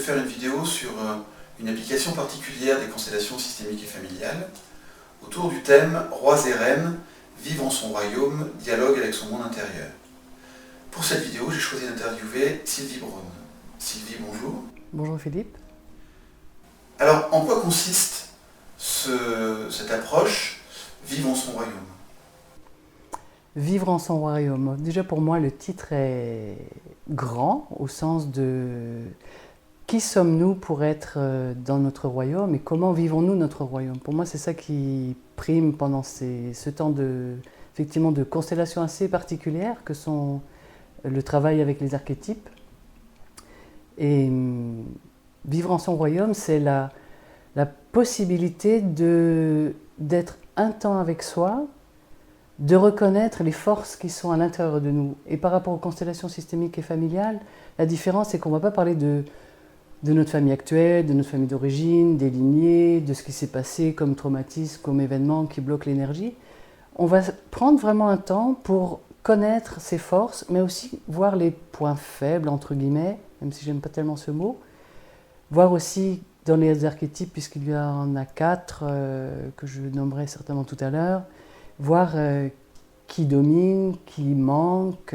faire une vidéo sur une application particulière des constellations systémiques et familiales autour du thème « Rois et reines, vivre en son royaume, dialogue avec son monde intérieur ». Pour cette vidéo, j'ai choisi d'interviewer Sylvie Braun. Sylvie, bonjour. Bonjour Philippe. Alors, en quoi consiste cette approche « Vivre en son royaume » ? Vivre en son royaume. Déjà pour moi, le titre est grand au sens de qui sommes-nous pour être dans notre royaume et comment vivons-nous notre royaume. Pour moi, c'est ça qui prime pendant ce temps effectivement, de constellations assez particulières que sont le travail avec les archétypes. Et vivre en son royaume, c'est la possibilité d'être un temps avec soi, de reconnaître les forces qui sont à l'intérieur de nous. Et par rapport aux constellations systémiques et familiales, la différence, c'est qu'on ne va pas parler de notre famille actuelle, de notre famille d'origine, des lignées, de ce qui s'est passé comme traumatisme, comme événement qui bloque l'énergie. On va prendre vraiment un temps pour connaître ses forces, mais aussi voir les points faibles, entre guillemets, même si j'aime pas tellement ce mot. Voir aussi dans les archétypes, puisqu'il y en a 4 que je nommerai certainement tout à l'heure, voir qui domine, qui manque,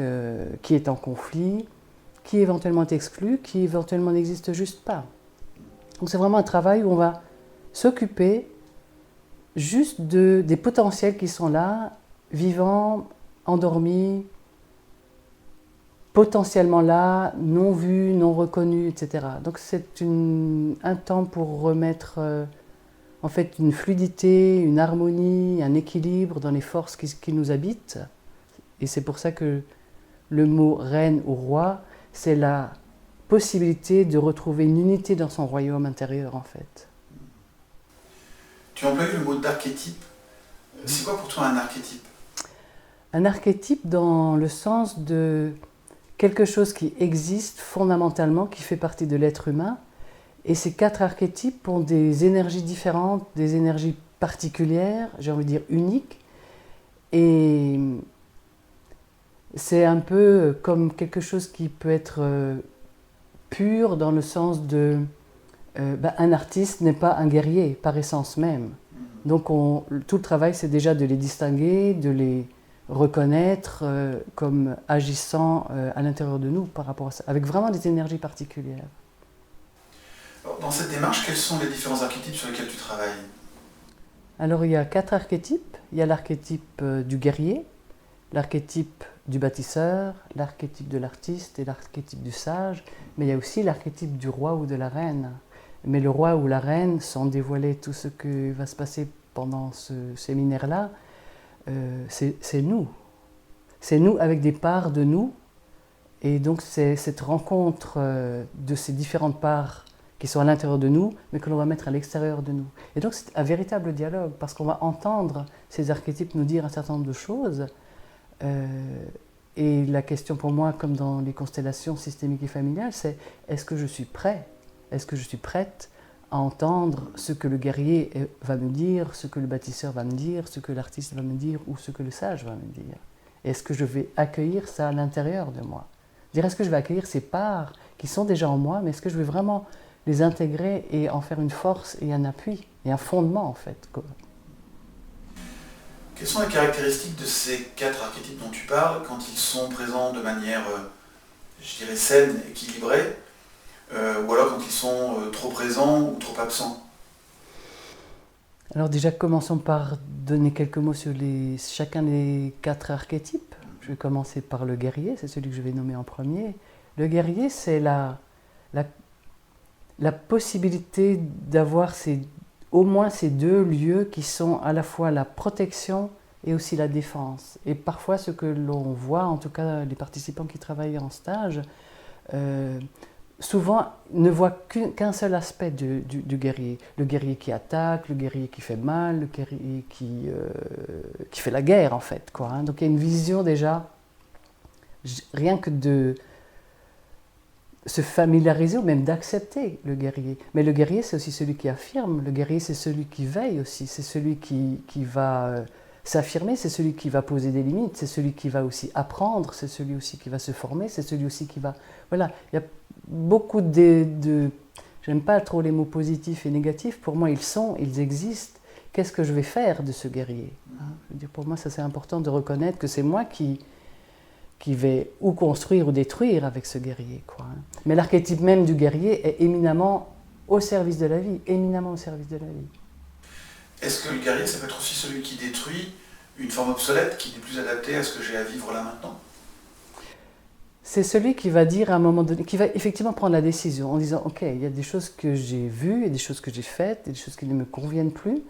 qui est en conflit, qui éventuellement est exclu, qui éventuellement n'existe juste pas. Donc c'est vraiment un travail où on va s'occuper juste des potentiels qui sont là, vivants, endormis, potentiellement là, non vus, non reconnus, etc. Donc c'est un temps pour remettre en fait une fluidité, une harmonie, un équilibre dans les forces qui nous habitent. Et c'est pour ça que le mot reine ou roi, c'est la possibilité de retrouver une unité dans son royaume intérieur en fait. Tu emploies le mot d'archétype. C'est quoi pour toi un archétype ? Un archétype dans le sens de quelque chose qui existe fondamentalement, qui fait partie de l'être humain. Et ces 4 archétypes ont des énergies différentes, des énergies particulières, j'ai envie de dire uniques. Et c'est un peu comme quelque chose qui peut être pur dans le sens de un artiste n'est pas un guerrier par essence même. Donc tout le travail, c'est déjà de les distinguer, de les reconnaître comme agissant à l'intérieur de nous par rapport à ça, avec vraiment des énergies particulières. Alors, dans cette démarche, quels sont les différents archétypes sur lesquels tu travailles ? Alors il y a 4 archétypes. Il y a l'archétype du guerrier, l'archétype du bâtisseur, l'archétype de l'artiste et l'archétype du sage, mais il y a aussi l'archétype du roi ou de la reine. Mais le roi ou la reine, sans dévoiler tout ce qui va se passer pendant ce séminaire-là, c'est nous. C'est nous avec des parts de nous. Et donc c'est cette rencontre de ces différentes parts qui sont à l'intérieur de nous, mais que l'on va mettre à l'extérieur de nous. Et donc c'est un véritable dialogue, parce qu'on va entendre ces archétypes nous dire un certain nombre de choses. Et la question pour moi, comme dans les constellations systémiques et familiales, c'est est-ce que je suis prêt ? Est-ce que je suis prête à entendre ce que le guerrier va me dire, ce que le bâtisseur va me dire, ce que l'artiste va me dire ou ce que le sage va me dire ? Est-ce que je vais accueillir ça à l'intérieur de moi ? Est-ce que je vais accueillir ces parts qui sont déjà en moi, mais est-ce que je vais vraiment les intégrer et en faire une force et un appui et un fondement en fait ? Quelles sont les caractéristiques de ces 4 archétypes dont tu parles quand ils sont présents de manière, je dirais, saine, équilibrée, ou alors quand ils sont trop présents ou trop absents ? Alors déjà, commençons par donner quelques mots sur chacun des 4 archétypes. Je vais commencer par le guerrier, c'est celui que je vais nommer en premier. Le guerrier, c'est la possibilité d'avoir au moins ces 2 lieux qui sont à la fois la protection et aussi la défense. Et parfois, ce que l'on voit, en tout cas les participants qui travaillent en stage, souvent ne voient qu'un seul aspect du guerrier. Le guerrier qui attaque, le guerrier qui fait mal, le guerrier qui fait la guerre en fait, quoi, hein. Donc il y a une vision déjà, rien que de se familiariser ou même d'accepter le guerrier. Mais le guerrier, c'est aussi celui qui affirme, le guerrier, c'est celui qui veille aussi, c'est celui qui va s'affirmer, c'est celui qui va poser des limites, c'est celui qui va aussi apprendre, c'est celui aussi qui va se former, c'est celui aussi qui va... Voilà, il y a beaucoup j'aime pas trop les mots positifs et négatifs, pour moi ils existent. Qu'est-ce que je vais faire de ce guerrier? Je veux dire, pour moi, ça c'est important de reconnaître que c'est moi qui vais ou construire ou détruire avec ce guerrier, quoi. Mais l'archétype même du guerrier est éminemment au service de la vie, éminemment au service de la vie. Est-ce que le guerrier, ça peut être aussi celui qui détruit une forme obsolète qui n'est plus adaptée à ce que j'ai à vivre là maintenant? C'est celui qui va dire à un moment donné, qui va effectivement prendre la décision en disant « Ok, il y a des choses que j'ai vues, il y a des choses que j'ai faites, il y a des choses qui ne me conviennent plus.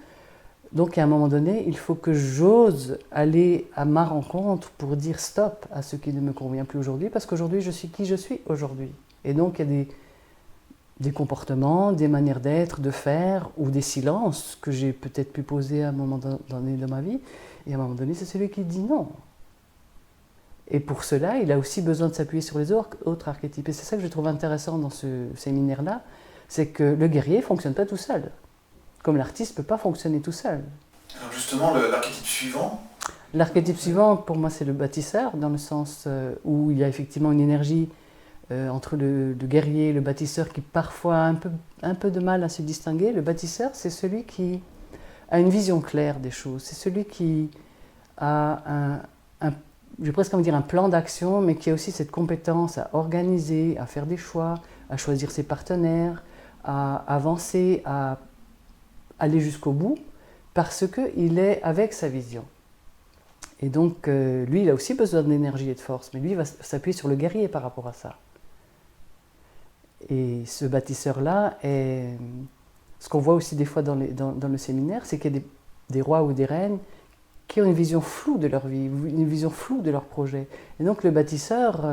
Donc à un moment donné, il faut que j'ose aller à ma rencontre pour dire stop à ce qui ne me convient plus aujourd'hui, parce qu'aujourd'hui, je suis qui je suis aujourd'hui. Et donc il y a des comportements, des manières d'être, de faire, ou des silences que j'ai peut-être pu poser à un moment donné de ma vie. Et à un moment donné, c'est celui qui dit non. Et pour cela, il a aussi besoin de s'appuyer sur les autres archétypes. Et c'est ça que je trouve intéressant dans ce séminaire-là, c'est que le guerrier ne fonctionne pas tout seul. Comme l'artiste ne peut pas fonctionner tout seul. Alors justement, l'archétype suivant? L'archétype suivant, pour moi, c'est le bâtisseur, dans le sens où il y a effectivement une énergie entre le guerrier et le bâtisseur qui parfois a un peu de mal à se distinguer. Le bâtisseur, c'est celui qui a une vision claire des choses. C'est celui qui a je vais presque envie de dire un plan d'action, mais qui a aussi cette compétence à organiser, à faire des choix, à choisir ses partenaires, à avancer, à aller jusqu'au bout, parce qu'il est avec sa vision. Et donc, lui, il a aussi besoin d'énergie et de force, mais lui, il va s'appuyer sur le guerrier par rapport à ça. Et ce bâtisseur-là, ce qu'on voit aussi des fois dans le séminaire, c'est qu'il y a des rois ou des reines qui ont une vision floue de leur vie, une vision floue de leur projet. Et donc le bâtisseur,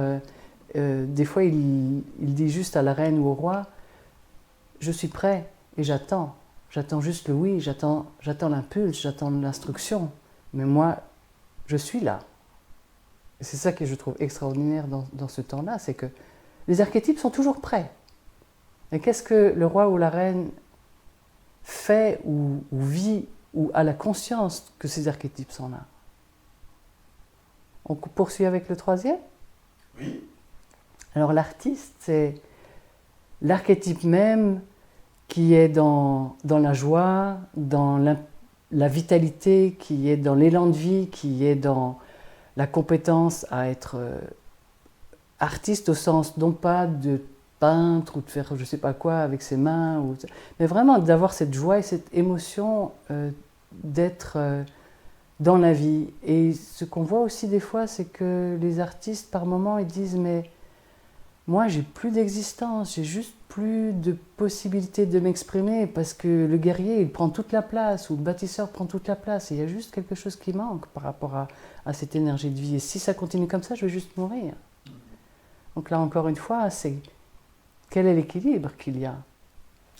des fois, il dit juste à la reine ou au roi, je suis prêt et j'attends. J'attends juste le oui, j'attends l'impulse, j'attends l'instruction. Mais moi, je suis là. Et c'est ça que je trouve extraordinaire dans ce temps-là, c'est que les archétypes sont toujours prêts. Et qu'est-ce que le roi ou la reine fait ou vit ou a la conscience que ces archétypes sont là? On poursuit avec le troisième? Oui. Alors l'artiste, c'est l'archétype même qui est dans la joie, dans la vitalité, qui est dans l'élan de vie, qui est dans la compétence à être artiste au sens non pas de peintre ou de faire je ne sais pas quoi avec ses mains, mais vraiment d'avoir cette joie et cette émotion d'être dans la vie. Et ce qu'on voit aussi des fois, c'est que les artistes par moments ils disent mais moi j'ai plus d'existence, j'ai juste plus de possibilité de m'exprimer parce que le guerrier il prend toute la place ou le bâtisseur prend toute la place et il y a juste quelque chose qui manque par rapport à cette énergie de vie. Et si ça continue comme ça, je vais juste mourir. Donc là encore une fois, c'est quel est l'équilibre qu'il y a?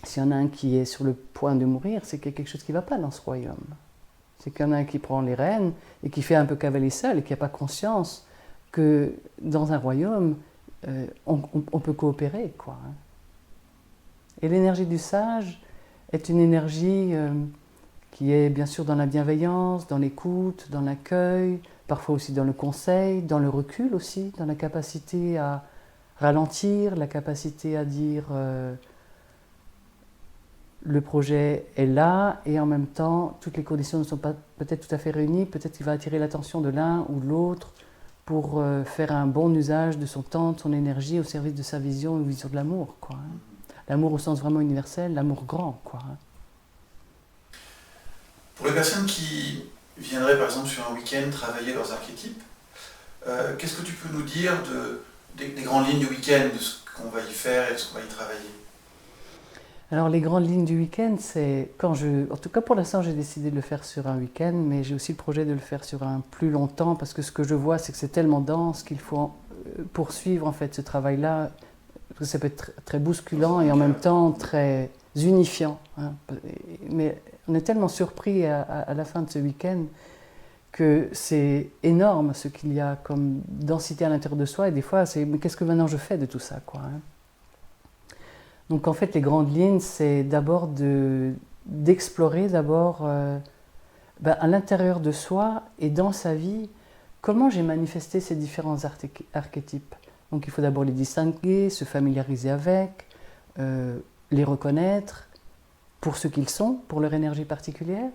S'il y en a un qui est sur le point de mourir, c'est qu'il y a quelque chose qui ne va pas dans ce royaume. C'est qu'il y en a un qui prend les rênes et qui fait un peu cavalier seul et qui n'a pas conscience que dans un royaume, on peut coopérer, quoi. Et l'énergie du sage est une énergie qui est bien sûr dans la bienveillance, dans l'écoute, dans l'accueil, parfois aussi dans le conseil, dans le recul aussi, dans la capacité à ralentir, la capacité à dire le projet est là et en même temps toutes les conditions ne sont pas peut-être tout à fait réunies, peut-être qu'il va attirer l'attention de l'un ou de l'autre pour faire un bon usage de son temps, de son énergie au service de sa vision, une vision de l'amour, quoi. L'amour au sens vraiment universel, l'amour grand, quoi. Pour les personnes qui viendraient par exemple sur un week-end travailler leurs archétypes, qu'est-ce que tu peux nous dire des grandes lignes du week-end, de ce qu'on va y faire et de ce qu'on va y travailler? Alors les grandes lignes du week-end, c'est en tout cas pour l'instant j'ai décidé de le faire sur un week-end, mais j'ai aussi le projet de le faire sur un plus long temps parce que ce que je vois c'est que c'est tellement dense qu'il faut poursuivre en fait ce travail-là, parce que ça peut être très bousculant et en même temps très unifiant, hein. Mais on est tellement surpris à la fin de ce week-end que c'est énorme ce qu'il y a comme densité à l'intérieur de soi et des fois c'est mais qu'est-ce que maintenant je fais de tout ça, quoi, hein. Donc en fait les grandes lignes c'est d'abord d'explorer d'abord ben, à l'intérieur de soi et dans sa vie, comment j'ai manifesté ces différents archétypes. Donc il faut d'abord les distinguer, se familiariser avec, les reconnaître pour ce qu'ils sont, pour leur énergie particulière,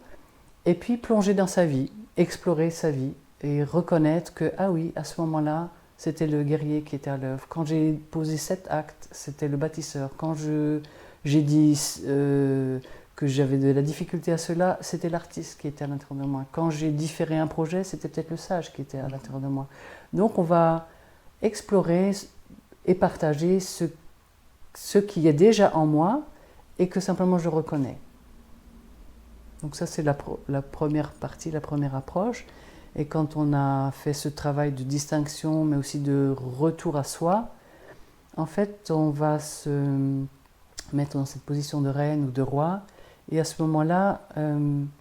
et puis plonger dans sa vie, explorer sa vie et reconnaître que, ah oui, à ce moment-là, c'était le guerrier qui était à l'œuvre. Quand j'ai posé cet acte, c'était le bâtisseur. Quand j'ai dit que j'avais de la difficulté à cela, c'était l'artiste qui était à l'intérieur de moi. Quand j'ai différé un projet, c'était peut-être le sage qui était à l'intérieur de moi. Donc on va explorer et partager ce qui est déjà en moi et que simplement je reconnais. Donc ça c'est la première partie, la première approche. Et quand on a fait ce travail de distinction, mais aussi de retour à soi, en fait on va se mettre dans cette position de reine ou de roi. Et à ce moment-là,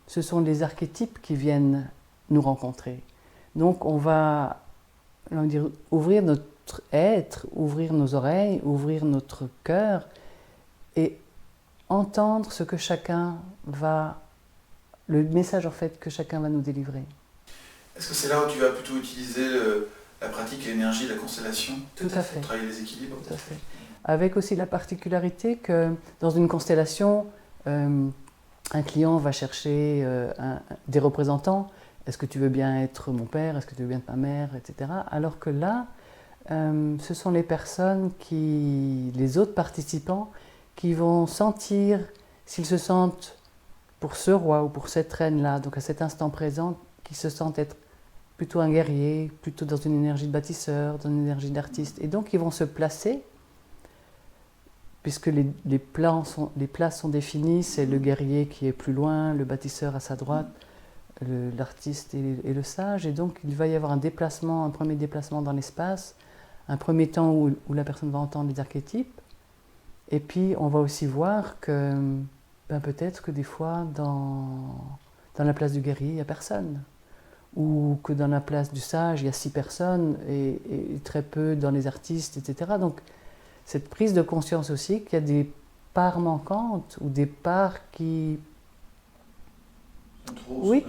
ce sont les archétypes qui viennent nous rencontrer. Donc on va ouvrir notre être, ouvrir nos oreilles, ouvrir notre cœur et entendre ce que chacun va, le message en fait que chacun va nous délivrer. Est-ce que c'est là où tu vas plutôt utiliser la pratique et l'énergie de la constellation? Tout à fait. Pour travailler les équilibres? Tout à fait. Avec aussi la particularité que dans une constellation, un client va chercher des représentants. Est-ce que tu veux bien être mon père? Est-ce que tu veux bien être ma mère? Etc. Alors que là, ce sont les personnes les autres participants, qui vont sentir, s'ils se sentent pour ce roi ou pour cette reine-là, donc à cet instant présent, qu'ils se sentent être plutôt un guerrier, plutôt dans une énergie de bâtisseur, dans une énergie d'artiste. Et donc ils vont se placer, puisque les places sont définies, c'est le guerrier qui est plus loin, le bâtisseur à sa droite, l'artiste et le sage. Et donc il va y avoir un premier déplacement dans l'espace, un premier temps où la personne va entendre les archétypes. Et puis on va aussi voir que peut-être que des fois dans la place du guerrier, il n'y a personne. Ou que dans la place du sage, il y a 6 personnes et très peu dans les artistes, etc. Donc cette prise de conscience aussi qu'il y a des parts manquantes ou des parts qui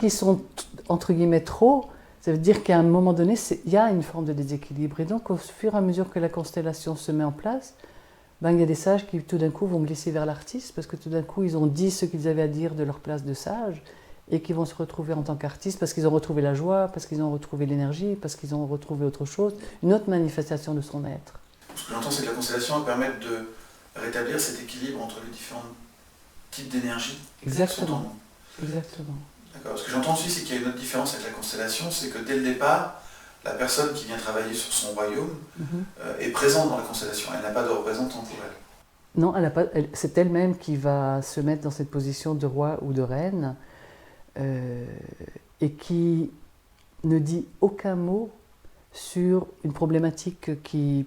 sont entre guillemets trop, ça veut dire qu'à un moment donné, il y a une forme de déséquilibre. Et donc au fur et à mesure que la constellation se met en place, il y a des sages qui tout d'un coup vont glisser vers l'artiste parce que tout d'un coup ils ont dit ce qu'ils avaient à dire de leur place de sage et qui vont se retrouver en tant qu'artistes parce qu'ils ont retrouvé la joie, parce qu'ils ont retrouvé l'énergie, parce qu'ils ont retrouvé autre chose, une autre manifestation de son être. Ce que j'entends, c'est que la constellation va permettre de rétablir cet équilibre entre les différents types d'énergie. Exactement. Exactement. D'accord. Ce que j'entends aussi, c'est qu'il y a une autre différence avec la constellation, c'est que dès le départ, la personne qui vient travailler sur son royaume est présente dans la constellation. Elle n'a pas de représentant pour elle. Non, c'est elle-même qui va se mettre dans cette position de roi ou de reine et qui ne dit aucun mot sur une problématique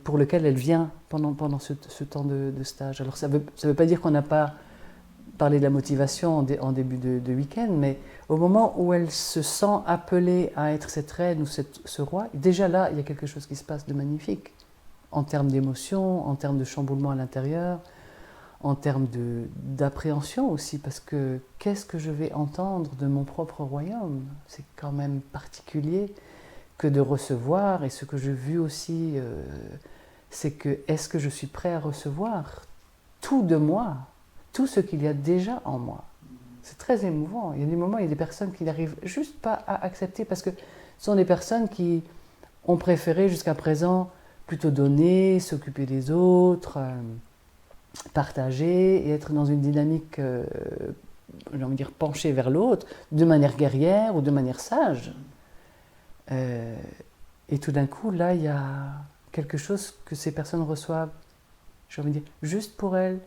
pour laquelle elle vient pendant ce temps de stage. Alors ça veut pas dire qu'on n'a pas parlé de la motivation en début de week-end, mais au moment où elle se sent appelée à être cette reine ou ce roi, déjà là, il y a quelque chose qui se passe de magnifique, en termes d'émotion, en termes de chamboulement à l'intérieur, en termes d'appréhension aussi, parce que qu'est-ce que je vais entendre de mon propre royaume? C'est quand même particulier que de recevoir, et ce que j'ai vu aussi, c'est que est-ce que je suis prêt à recevoir tout de moi, tout ce qu'il y a déjà en moi? C'est très émouvant. Il y a des moments, il y a des personnes qui n'arrivent juste pas à accepter, parce que ce sont des personnes qui ont préféré jusqu'à présent plutôt donner, s'occuper des autres, partager et être dans une dynamique, j'ai envie de dire, penchée vers l'autre, de manière guerrière ou de manière sage. Et tout d'un coup, là, il y a quelque chose que ces personnes reçoivent, j'ai envie de dire, juste pour elles,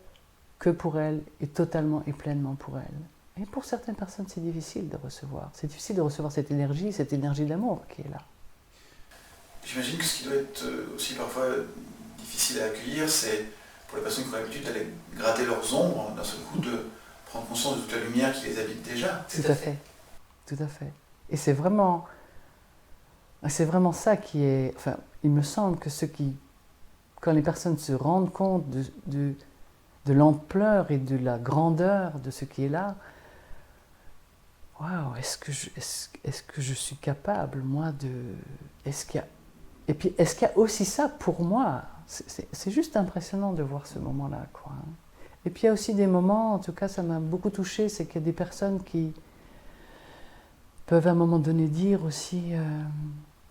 que pour elles, et totalement et pleinement pour elles. Et pour certaines personnes, c'est difficile de recevoir. C'est difficile de recevoir cette énergie d'amour qui est là. J'imagine que ce qui doit être aussi parfois difficile à accueillir, c'est pour les personnes qui ont l'habitude d'aller gratter leurs ombres, d'un seul coup de prendre conscience de toute la lumière qui les habite déjà. Tout à fait. Tout à fait. Et c'est vraiment ça qui est... Enfin, il me semble que quand les personnes se rendent compte de l'ampleur et de la grandeur de ce qui est là, waouh, est-ce que je suis capable, moi, de... Est-ce qu'il y a... Et puis, est-ce qu'il y a aussi ça pour moi? C'est juste impressionnant de voir ce moment-là, quoi. Et puis, il y a aussi des moments, en tout cas, ça m'a beaucoup touché, c'est qu'il y a des personnes qui peuvent à un moment donné dire aussi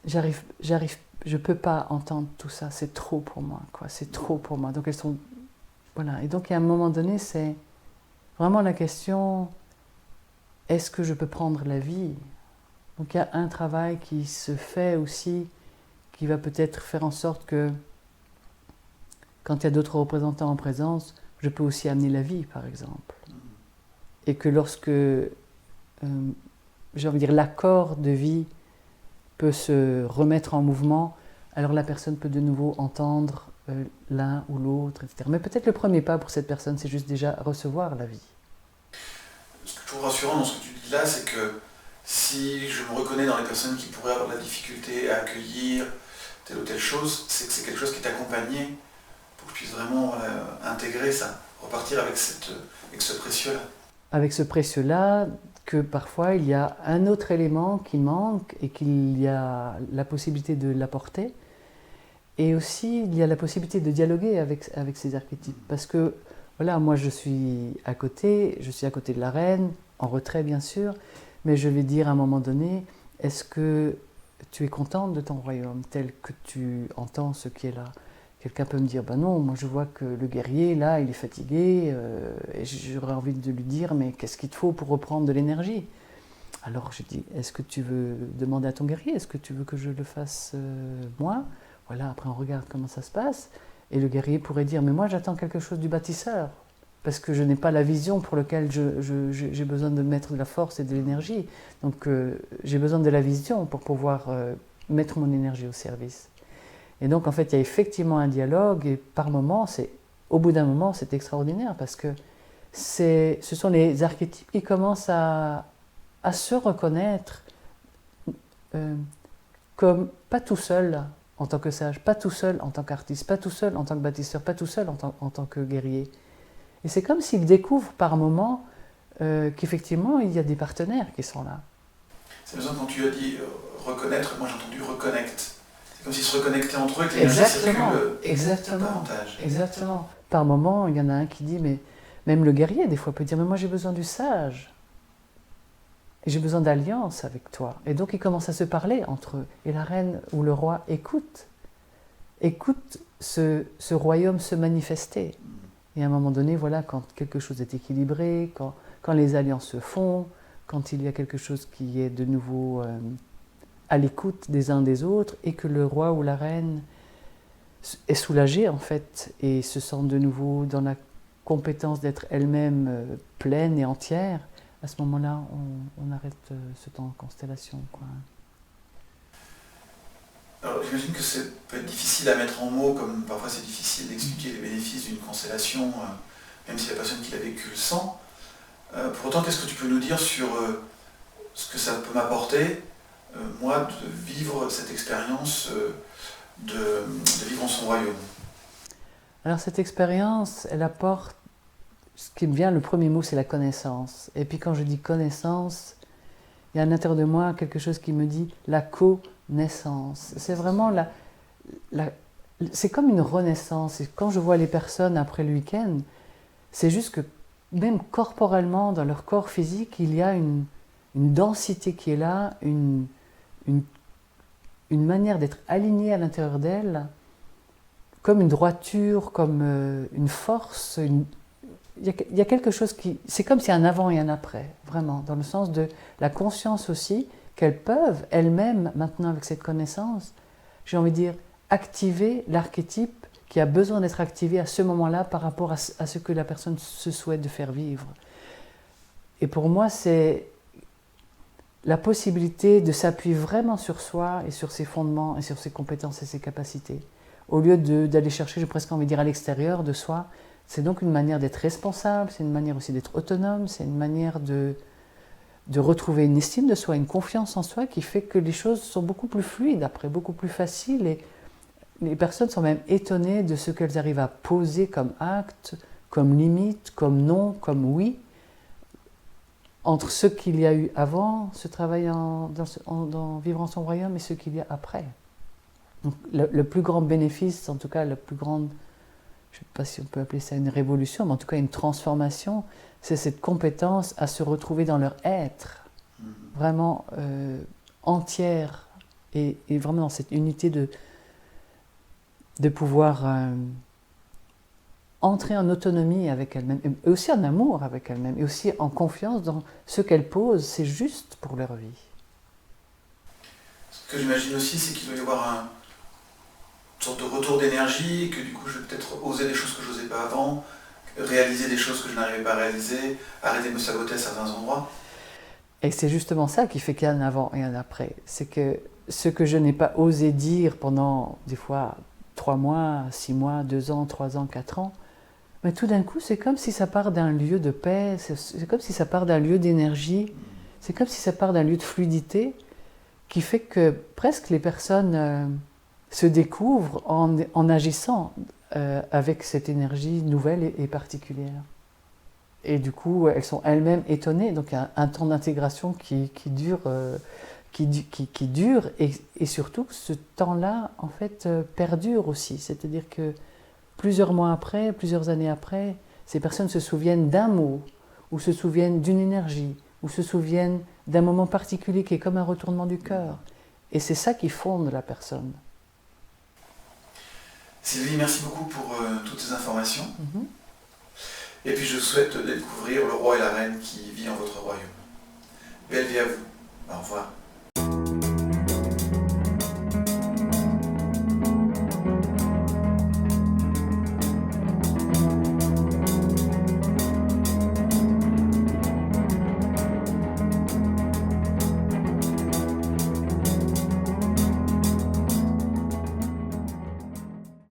je peux pas entendre tout ça, c'est trop pour moi, quoi, c'est trop pour moi. Donc elles sont, voilà. Et donc à un moment donné, c'est vraiment la question, est-ce que je peux prendre la vie? Donc il y a un travail qui se fait aussi, qui va peut-être faire en sorte que quand il y a d'autres représentants en présence, je peux aussi amener la vie, par exemple. Et que lorsque j'ai envie de dire, l'accord de vie peut se remettre en mouvement, alors la personne peut de nouveau entendre l'un ou l'autre, etc. Mais peut-être le premier pas pour cette personne, c'est juste déjà recevoir la vie. Ce que je trouve rassurant dans ce que tu dis là, c'est que si je me reconnais dans les personnes qui pourraient avoir de la difficulté à accueillir telle ou telle chose, c'est que c'est quelque chose qui est accompagné pour que je puisse vraiment intégrer ça, repartir avec ce précieux-là. Avec ce précieux-là, que parfois il y a un autre élément qui manque et qu'il y a la possibilité de l'apporter. Et aussi, il y a la possibilité de dialoguer avec ces archétypes. Parce que, voilà, moi je suis à côté de la reine, en retrait bien sûr, mais je vais dire à un moment donné, est-ce que tu es contente de ton royaume tel que tu entends ce qui est là? Quelqu'un peut me dire, ben non, moi je vois que le guerrier, là, il est fatigué, et j'aurais envie de lui dire, mais qu'est-ce qu'il te faut pour reprendre de l'énergie? Alors je dis, est-ce que tu veux demander à ton guerrier? Est-ce que tu veux que je le fasse moi? Voilà, après on regarde comment ça se passe, et le guerrier pourrait dire, mais moi j'attends quelque chose du bâtisseur, parce que je n'ai pas la vision pour laquelle j'ai besoin de mettre de la force et de l'énergie. Donc j'ai besoin de la vision pour pouvoir mettre mon énergie au service. Et donc, en fait, il y a effectivement un dialogue, et par moments, au bout d'un moment, c'est extraordinaire, parce que ce sont les archétypes qui commencent à se reconnaître comme pas tout seul en tant que sage, pas tout seul en tant qu'artiste, pas tout seul en tant que bâtisseur, pas tout seul en tant que guerrier. Et c'est comme s'ils découvrent par moments qu'effectivement, il y a des partenaires qui sont là. C'est besoin, quand tu as dit reconnaître, moi j'ai entendu reconnecte. C'est comme s'ils se reconnectaient entre eux, que l'énergie circule davantage. Exactement. Par moment, il y en a un qui dit, mais même le guerrier, des fois, peut dire, mais moi j'ai besoin du sage. Et j'ai besoin d'alliance avec toi. Et donc ils commencent à se parler entre eux. Et la reine ou le roi écoute ce royaume se manifester. Et à un moment donné, voilà, quand quelque chose est équilibré, quand les alliances se font, quand il y a quelque chose qui est de nouveau à l'écoute des uns des autres, et que le roi ou la reine est soulagée en fait, et se sent de nouveau dans la compétence d'être elle-même pleine et entière, à ce moment-là, on arrête ce temps en constellation, quoi. Alors j'imagine que ça peut être difficile à mettre en mots, comme parfois c'est difficile d'expliquer les bénéfices d'une constellation, même si la personne qui l'a vécu le sent. Pour autant, qu'est-ce que tu peux nous dire sur ce que ça peut m'apporter, moi, de vivre cette expérience de vivre en son royaume? Alors cette expérience, elle apporte, ce qui me vient, le premier mot, c'est la connaissance. Et puis quand je dis connaissance, il y a à l'intérieur de moi quelque chose qui me dit la connaissance. C'est vraiment c'est comme une renaissance. Et quand je vois les personnes après le week-end, c'est juste que même corporellement, dans leur corps physique, il y a une densité qui est là, une manière d'être alignée à l'intérieur d'elle, comme une droiture, comme une force. Il y a quelque chose qui... C'est comme s'il y a un avant et un après, vraiment, dans le sens de la conscience aussi, qu'elles peuvent, elles-mêmes, maintenant avec cette connaissance, j'ai envie de dire, activer l'archétype qui a besoin d'être activé à ce moment-là par rapport à ce que la personne se souhaite de faire vivre. Et pour moi, c'est la possibilité de s'appuyer vraiment sur soi et sur ses fondements et sur ses compétences et ses capacités. Au lieu d'aller chercher, j'ai presque envie de dire, à l'extérieur de soi. C'est donc une manière d'être responsable, c'est une manière aussi d'être autonome, c'est une manière de retrouver une estime de soi, une confiance en soi qui fait que les choses sont beaucoup plus fluides après, beaucoup plus faciles. Et les personnes sont même étonnées de ce qu'elles arrivent à poser comme acte, comme limite, comme non, comme oui, entre ce qu'il y a eu avant, ce travail dans Vivre en son royaume, et ce qu'il y a après. Donc, le plus grand bénéfice, en tout cas la plus grande, je ne sais pas si on peut appeler ça une révolution, mais en tout cas une transformation, c'est cette compétence à se retrouver dans leur être, vraiment entière, et vraiment dans cette unité de pouvoir entrer en autonomie avec elle-même, et aussi en amour avec elle-même, et aussi en confiance dans ce qu'elle pose, c'est juste pour leur vie. Ce que j'imagine aussi, c'est qu'il doit y avoir une sorte de retour d'énergie, que du coup je vais peut-être oser des choses que je n'osais pas avant, réaliser des choses que je n'arrivais pas à réaliser, arrêter de me saboter à certains endroits. Et c'est justement ça qui fait qu'il y a un avant et un après. C'est que ce que je n'ai pas osé dire pendant, des fois, 3 mois, 6 mois, 2 ans, 3 ans, 4 ans, mais tout d'un coup, c'est comme si ça part d'un lieu de paix, c'est comme si ça part d'un lieu d'énergie, c'est comme si ça part d'un lieu de fluidité, qui fait que presque les personnes se découvrent en agissant avec cette énergie nouvelle et particulière. Et du coup, elles sont elles-mêmes étonnées. Donc, il y a un temps d'intégration qui dure, et surtout, ce temps-là, en fait, perdure aussi. C'est-à-dire que plusieurs mois après, plusieurs années après, ces personnes se souviennent d'un mot, ou se souviennent d'une énergie, ou se souviennent d'un moment particulier qui est comme un retournement du cœur. Et c'est ça qui fonde la personne. Sylvie, merci beaucoup pour toutes ces informations. Et puis je souhaite découvrir le roi et la reine qui vit en votre royaume. Belle vie à vous. Au revoir.